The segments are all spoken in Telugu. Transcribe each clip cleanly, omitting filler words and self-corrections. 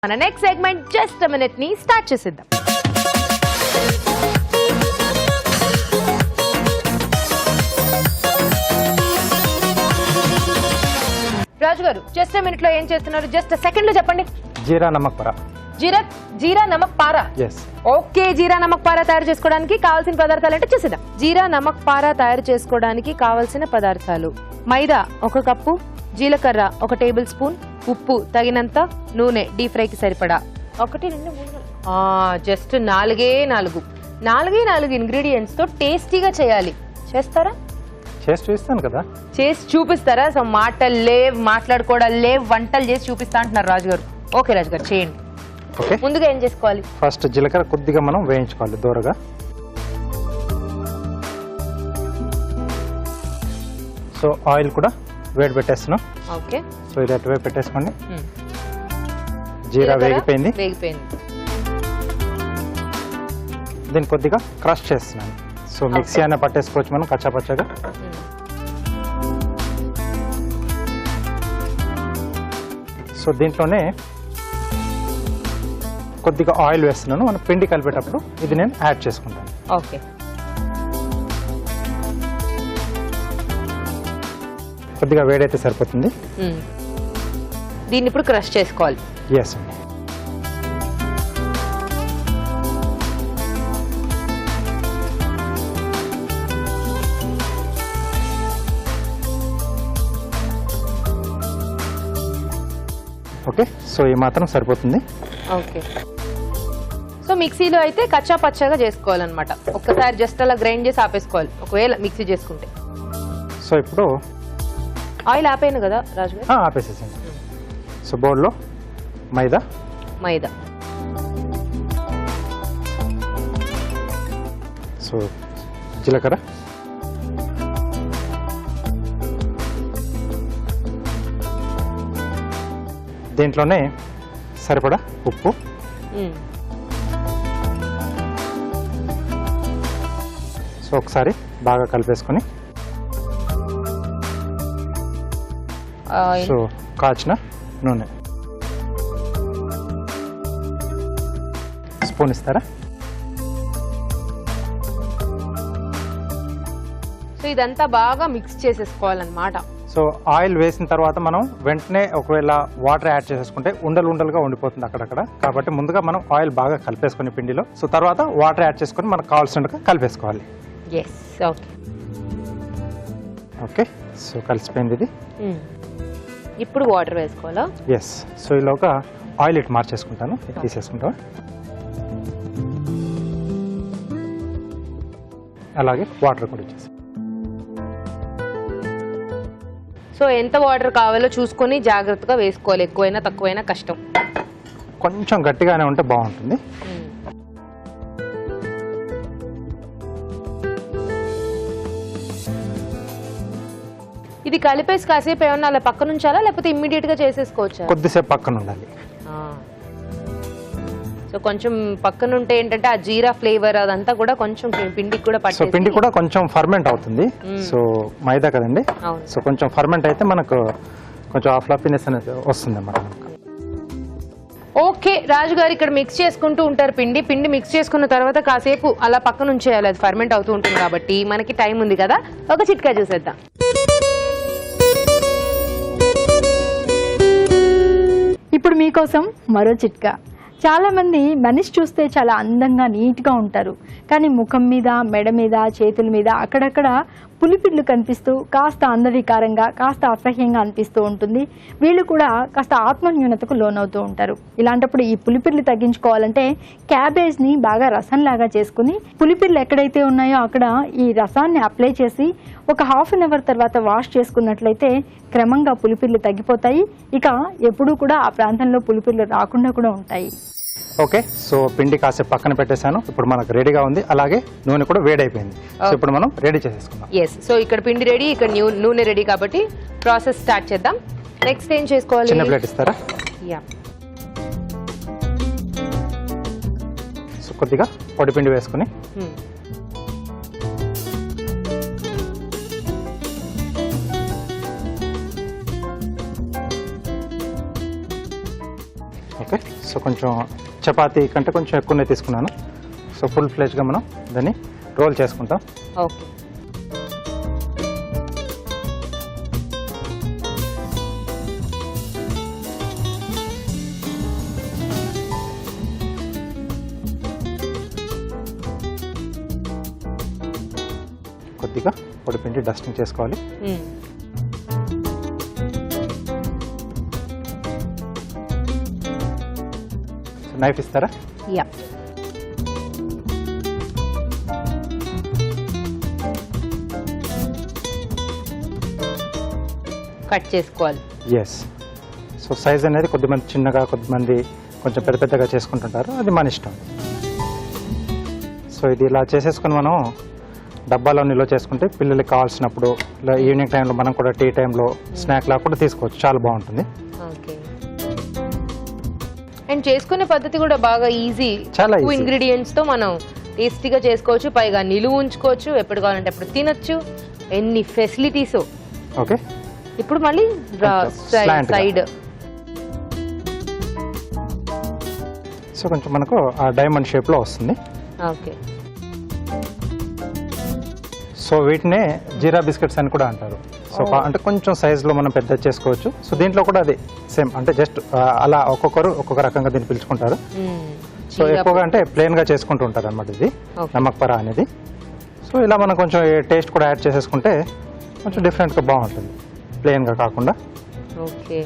మన నెక్స్ట్ సెగ్మెంట్ జస్ట్ మినిట్ ని స్టార్ట్ చేసేద్దాం. రాజు గారు జస్ట్ మినిట్ లో ఏం చేస్తున్నారు? జస్ట్ సెకండ్ లో చెప్పండి. జీరా నమక్ పారా. జీరా నమక్ పారా. ఓకే, జీరా నమక్ పారా తయారు చేసుకోవడానికి కావాల్సిన పదార్థాలు అంటే చూసేద్దాం. జీరా నమక్ పారా తయారు చేసుకోవడానికి కావాల్సిన పదార్థాలు: మైదా 1 కప్పు, జీలకర్ర 1 టేబుల్ స్పూన్, ఉప్పు తగినంత, నూనె డీప్ ఫ్రైకి సరిపడా. 1 2 3 జస్ట్ 4 ఇంగ్రీడియంట్స్ తో టేస్టీగా చేయాలి. చేస్తారా? చేసి చూపిస్తాను కదా. చేసి చూపిస్తారా? సో మాటలు లేవ్, మాట్లాడుకోవడాలు లేవ్, వంటలు చేసి చూపిస్తా అంటున్నారు రాజు గారు. ఓకే రాజు గారు, చేయండి. ఓకే, ముందుగా ఏం చేసుకోవాలి? ఫస్ట్ జీలకర్ర కొద్దిగా మనం వేయించుకోవాలి దూరగా. సో ఆయిల్ కూడా వేడి పెట్టేస్తున్నాం. ఓకే, సో ఇది అటువైపు పెట్టేసుకోండి. జీరా వేగిపోయింది. దీన్ని కొద్దిగా క్రష్ చేస్తున్నాను. సో మిక్సీ అయినా పట్టేసుకోవచ్చు మనం కచ్చాపచ్చగా. సో దీంట్లోనే కొద్దిగా ఆయిల్ వేస్తున్నాను. మనం పిండి కలిపేటప్పుడు ఇది నేను యాడ్ చేసుకుంటాను. ఓకే, కొద్దిగా వేడైతే సరిపోతుంది. దీన్ని ఇప్పుడు క్రష్ చేసుకోవాలి. ఎస్ అండి. ఓకే, సో ఈ మాత్రం సరిపోతుంది. ఓకే, సో మిక్సీలో అయితే కచ్చా పచ్చగా చేసుకోవాలన్నమాట. ఒక్కసారి జస్ట్ అలా గ్రైండ్ చేసి ఆపేసుకోవాలి ఒకవేళ మిక్సీ చేసుకుంటే. సో ఇప్పుడు ఆయిల్ ఆపేను కదా రాజు గారు? ఆపేసేసింది. సో బౌల్లో మైదా, సో జీలకర్ర, దీంట్లోనే సరిపడా ఉప్పు, సో ఒకసారి బాగా కలిపేసుకొని, సో కాచిన నూనె స్పూన్ ఇస్తారా? సో ఇదంతా బాగా మిక్స్ చేసేసుకోవాలన్నమాట. సో ఆయిల్ వేసిన తర్వాత మనం వెంటనే ఒకవేళ వాటర్ యాడ్ చేసేసుకుంటే ఉండలుగా ఉండిపోతుంది అక్కడక్కడ. కాబట్టి ముందుగా మనం ఆయిల్ బాగా కలిపేసుకుని పిండిలో, సో తర్వాత వాటర్ యాడ్ చేసుకుని మనకు కావాల్సినట్టుగా కలిపేసుకోవాలి. ఓకే, సో కలిసిపోయింది ఇది. ఇప్పుడు వాటర్ వేసుకోవాలా? ఎస్. సో ఈలోగా ఆయిల్ ఇటు మార్చేసుకుంటాను, తీసేసుకుంటాం. అలాగే వాటర్ కూడా ఇచ్చేసి. సో ఎంత వాటర్ కావాలో చూసుకొని జాగ్రత్తగా వేసుకోవాలి. ఎక్కువైనా తక్కువైనా కష్టం. కొంచెం గట్టిగానే ఉంటే బాగుంటుంది. ఇది కలిపేసి కాసేపు ఏమన్నా అలా పక్కన ఉంచాలా లేకపోతే ఇమ్మీడియట్ గా చేసేసుకోవచ్చా? కొద్దిసేపు పక్కన ఉండాలి. సో కొంచెం పక్కన ఉంటే ఏంటంటే ఆ జీరా ఫ్లేవర్ అదంతా కూడా కొంచెం పిండికి కూడా సో పిండి కూడా కొంచెం ఫర్మెంట్ అవుతుంది. సో మైదా కదండి, సో కొంచెం ఫర్మెంట్ అయితే మనకు కొంచెం ఆ ఫ్లఫీనెస్ అనేది వస్తుంది అన్నమాట. ఓకే, రాజు గారు ఇక్కడ మిక్స్ చేసుకుంటూ ఉంటారు. పిండి మిక్స్ చేసుకున్న తర్వాత కాసేపు అలా పక్కన ఉంచేయాలి. అది ఫర్మెంట్ అవుతూ ఉంటుంది కాబట్టి మనకి టైం ఉంది కదా. ఒక చిట్కా చూసేద్దాం. ఇప్పుడు మీకోసం మరో చిట్కా. చాలామంది మనిషి చూస్తే చాలా అందంగా నీట్గా ఉంటారు, కానీ ముఖం మీద, మెడ మీద, చేతుల మీద అక్కడక్కడ పులిపిడ్లు కనిపిస్తూ కాస్త అందరికారంగా, కాస్త అసహ్యంగా అనిపిస్తూ ఉంటుంది. వీళ్ళు కూడా కాస్త ఆత్మన్యూనతకు లోనవుతూ ఉంటారు. ఇలాంటప్పుడు ఈ పులిపిడ్లు తగ్గించుకోవాలంటే క్యాబేజ్ని బాగా రసంలాగా చేసుకుని పులిపిడ్లు ఎక్కడైతే ఉన్నాయో అక్కడ ఈ రసాన్ని అప్లై చేసి ఒక ½ అన్ అవర్ తర్వాత వాష్ చేసుకున్నట్లయితే క్రమంగా పులిపిడ్లు తగ్గిపోతాయి. ఇక ఎప్పుడూ కూడా ఆ ప్రాంతంలో పులిపిడ్లు రాకుండా కూడా ఉంటాయి. ఓకే, సో పిండి కాసేపు పక్కన పెట్టేశాను. ఇప్పుడు మనకు రెడీగా ఉంది. అలాగే నూనె కూడా వేడైపోయింది. సో ఇప్పుడు మనం రెడీ చేసేసుకుందాం. సో ఇక్కడ పిండి రెడీ, ఇక్కడ నూనె రెడీ కాబట్టి ప్రాసెస్ స్టార్ట్ చేద్దాం. నెక్స్ట్ ఏం చేసుకోవాలి? చిన్న ప్లేట్ ఇస్తారా? సో కొద్దిగా పొడి పిండి వేసుకుని ఓకే. సో కొంచెం చపాతీ కంటే కొంచెం ఎక్కువనే తీసుకున్నాను. సో ఫుల్ ఫ్లెజ్గా మనం దాన్ని రోల్ చేసుకుంటాం. ఓకే. కొద్దిగా పొడిపిండి డస్టింగ్ చేసుకోవాలి. నైఫ్ ఇస్తారా? యా. కట్ చేసుకోవాలి. ఎస్. సో సైజ్ అనేది కొద్దిమంది చిన్నగా, కొద్దిమంది కొంచెం పెద్ద పెద్దగా చేసుకుంటుంటారు, అది మన ఇష్టం. సో ఇది ఇలా చేసేసుకొని మనం డబ్బాలో నిల్వ చేసుకుంటే పిల్లలకి కావాల్సినప్పుడు ఇలా ఈవినింగ్ టైంలో మనం కూడా టీ టైంలో స్నాక్ లా కూడా తీసుకోవచ్చు, చాలా బాగుంటుంది. ఓకే. అండ్ చేసుకునే పద్ధతి కూడా బాగా ఈజీ. చాలా తక్కువ easy. ఇంగ్రీడియంట్స్ తో మనం టేస్టీగా చేసుకోవచ్చు, పైగా నిలువ ఉంచుకోవచ్చు, ఎప్పుడు కావాలంటే అప్పుడు తినొచ్చు. ఎన్ని ఫెసిలిటీస్. ఓకే. ఇప్పుడు మళ్ళీ slant గా. సైడ్. సో కొంచెం మనకు ఆ డైమండ్ షేప్లో వస్తుంది. ఓకే. సో వీటినే జీరా బిస్కెట్స్ అని కూడా అంటారు. సో అంటే కొంచెం సైజులో మనం పెద్ద చేసుకోవచ్చు. సో దీంట్లో కూడా అది సేమ్, అంటే జస్ట్ అలా ఒక్కొక్కరు ఒక్కొక్క రకంగా దీన్ని పిలుచుకుంటారు. సో ఎక్కువగా అంటే ప్లెయిన్గా చేసుకుంటూ ఉంటారు అనమాట ఇది నమక్ పరా అనేది. సో ఇలా మనం కొంచెం టేస్ట్ కూడా యాడ్ చేసేసుకుంటే కొంచెం డిఫరెంట్గా బాగుంటుంది, ప్లెయిన్గా కాకుండా. ఓకే.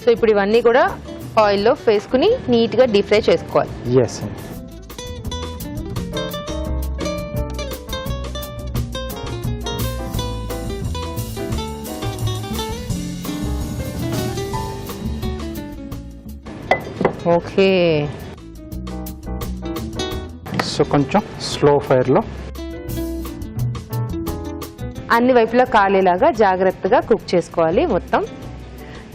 సో ఇప్పుడు ఇవన్నీ కూడా ఆయిల్లో వేసుకుని నీట్గా డీప్ ఫ్రై చేసుకోవాలి. ఎస్. ఓకే. సో కొంచెం స్లో ఫైర్లో అన్ని వైపులా కాలేలాగా జాగ్రత్తగా కుక్ చేసుకోవాలి మొత్తం.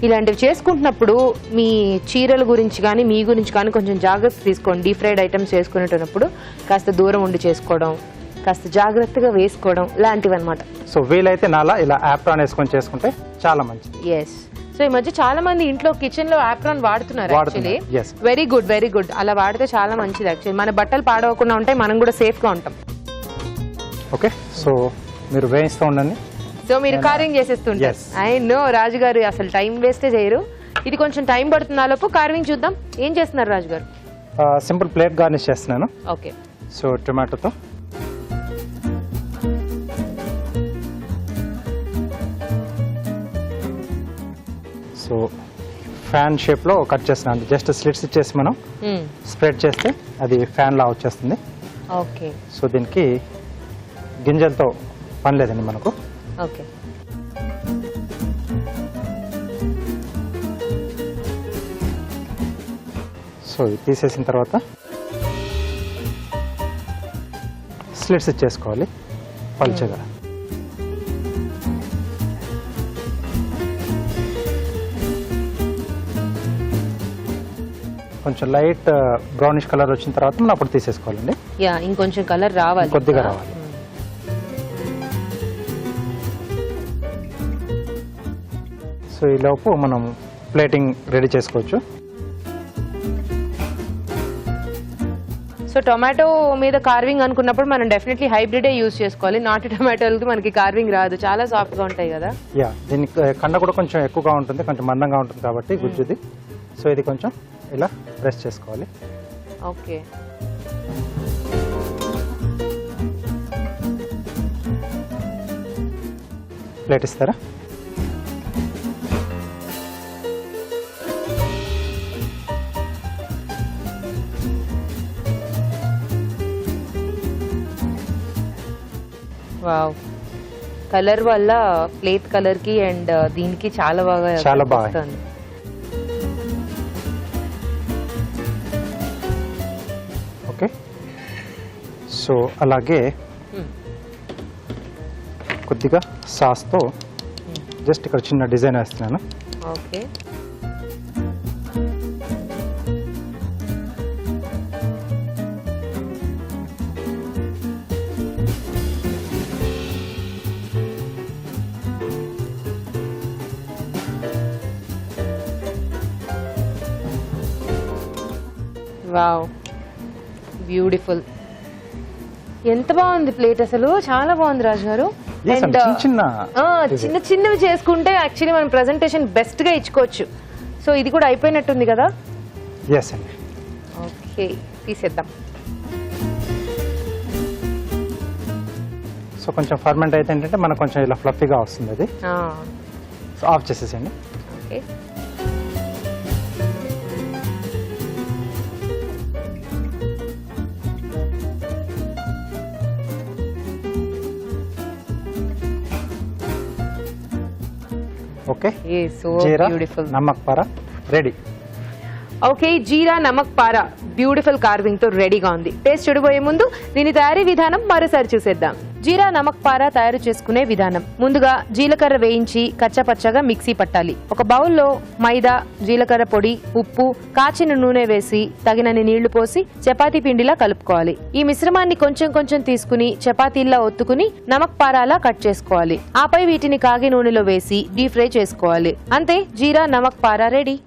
ఇలాంటివి చేసుకుంటున్నప్పుడు మీ చీరల గురించి కానీ మీ గురించి కానీ కొంచెం జాగ్రత్త తీసుకోండి. డీప్ ఫ్రైడ్ ఐటమ్స్ చేసుకునేటప్పుడు కాస్త దూరం ఉండి చేసుకోవడం, కాస్త జాగ్రత్తగా వేసుకోవడం లాంటివి అనమాట. సో వీలైతే నాలా ఇలా యాప్రాన్ వేసుకొని చేసుకుంటే చాలా మంచిది. ఎస్. సో ఈ మధ్య చాలా మంది ఇంట్లో కిచెన్ లో యాప్రాన్ వాడుతున్నారు. Actually yes. Very good, very good. అలా వాడితే చాలా మంచిది. యాక్చువల్లీ మన బట్టలు పాడవకుండా ఉంటాయి, మనం కూడా సేఫ్ గా ఉంటాం. ఓకే. సో మీరు వేయిస్తూ ఉండండి. సో మీరు కార్వింగ్ చేసేస్తుంటారు. ఐ నో రాజు గారు అసలు టైం వేస్టే చేయరు. ఇది కొంచెం టైం పడుతుంది. ఆలోపు కార్వింగ్ చూద్దాం. ఏం చేస్తున్నారు రాజు గారు? సింపుల్ ప్లేట్ గార్నిష్ చేస్తున్నాను. ఓకే. సో టొమాటోతో సో ఫ్యాన్ షేప్లో కట్ చేస్తున్నాను. జస్ట్ స్లిట్స్ ఇచ్చేసి మనం స్ప్రెడ్ చేస్తే అది ఫ్యాన్ లా వచ్చేస్తుంది. ఓకే. సో దీనికి గింజలతో పని లేదండి మనకు. ఓకే. సో ఇది తీసేసిన తర్వాత స్లిట్స్ ఇచ్చేసుకోవాలి పల్చగా. కొంచెం లైట్ బ్రౌనిష్ కలర్ వచ్చిన తర్వాత మనం అప్పుడు తీసేసుకోవాలండి. యా, ఇంకొంచెం కలర్ రావాలి, కొద్దిగా రావాలి. సో ఈ లోపు మనం ప్లేటింగ్ రెడీ చేసుకోవచ్చు. సో టొమాటో మీద కార్వింగ్ అనుకున్నప్పుడు మనం డెఫినెట్లీ హైబ్రిడే యూజ్ చేసుకోవాలి. నాటు టొమాటోలకి మనకి కార్వింగ్ రాదు, చాలా సాఫ్ట్ గా ఉంటాయి కదా. యా, దీనికి కండ కూడా కొంచెం ఎక్కువగా ఉంటుంది, కొంచెం మందంగా ఉంటుంది కాబట్టి గుజ్జుది. సో ఇది కొంచెం ఇలా ప్రెస్ చేసుకోవాలి. ఓకే. ప్లేట్ ఇస్తారా? వావ్, కలర్ వల్ల ప్లేట్ కలర్ కి అండ్ దీనికి చాలా బాగా బాగుంది. ఓకే. సో అలాగే కొద్దిగా సాస్తో జస్ట్ ఇక్కడ చిన్న డిజైన్ వేస్తున్నాను. ఓకే. Wow, beautiful. ఎంత బాగుంది ప్లేట్, అసలు చాలా బాగుంది రాజు గారు. Yes, And, చిన్న చిన్న చిన్నవి చేసుకుంటే యాక్చువల్లీ మనం ప్రెజెంటేషన్ బెస్ట్ గా ఇచ్చుకోవచ్చు. సో ఇది కూడా అయిపోయినట్టుంది కదా. ఎస్ అండి. ఓకే, తీసేద్దాం. సో కొంచెం ఫర్మెంట్ అయితే ఏంటంటే మనకు కొంచెం ఇలా ఫ్లఫీగా వస్తుంది అది. సో ఆఫ్ చేసేసండి. Okay, okay, so jeera beautiful. Namak para ready. Okay, jeera namak para beautiful carving తో రెడీగా ఉంది. టేస్ట్ చూడబోయే ముందు దీని తయారీ విధానం మరోసారి చూసేద్దాం. జీరా నమక్ పారా తయారు చేసుకునే విధానం. ముందుగా జీలకర్ర వేయించి కచ్చపచ్చగా మిక్సీ పట్టాలి. ఒక బౌల్లో మైదా, జీలకర్ర పొడి, ఉప్పు, కాచిన నూనె వేసి తగినన్ని నీళ్లు పోసి చపాతీ పిండిలా కలుపుకోవాలి. ఈ మిశ్రమాన్ని కొంచెం కొంచెం తీసుకుని చపాతీల్లా ఒత్తుకుని నమక్ పారాలా కట్ చేసుకోవాలి. ఆపై వీటిని కాగే నూనెలో వేసి డీప్ ఫ్రై చేసుకోవాలి. అంతే, జీరా నమక్ పారా రెడీ.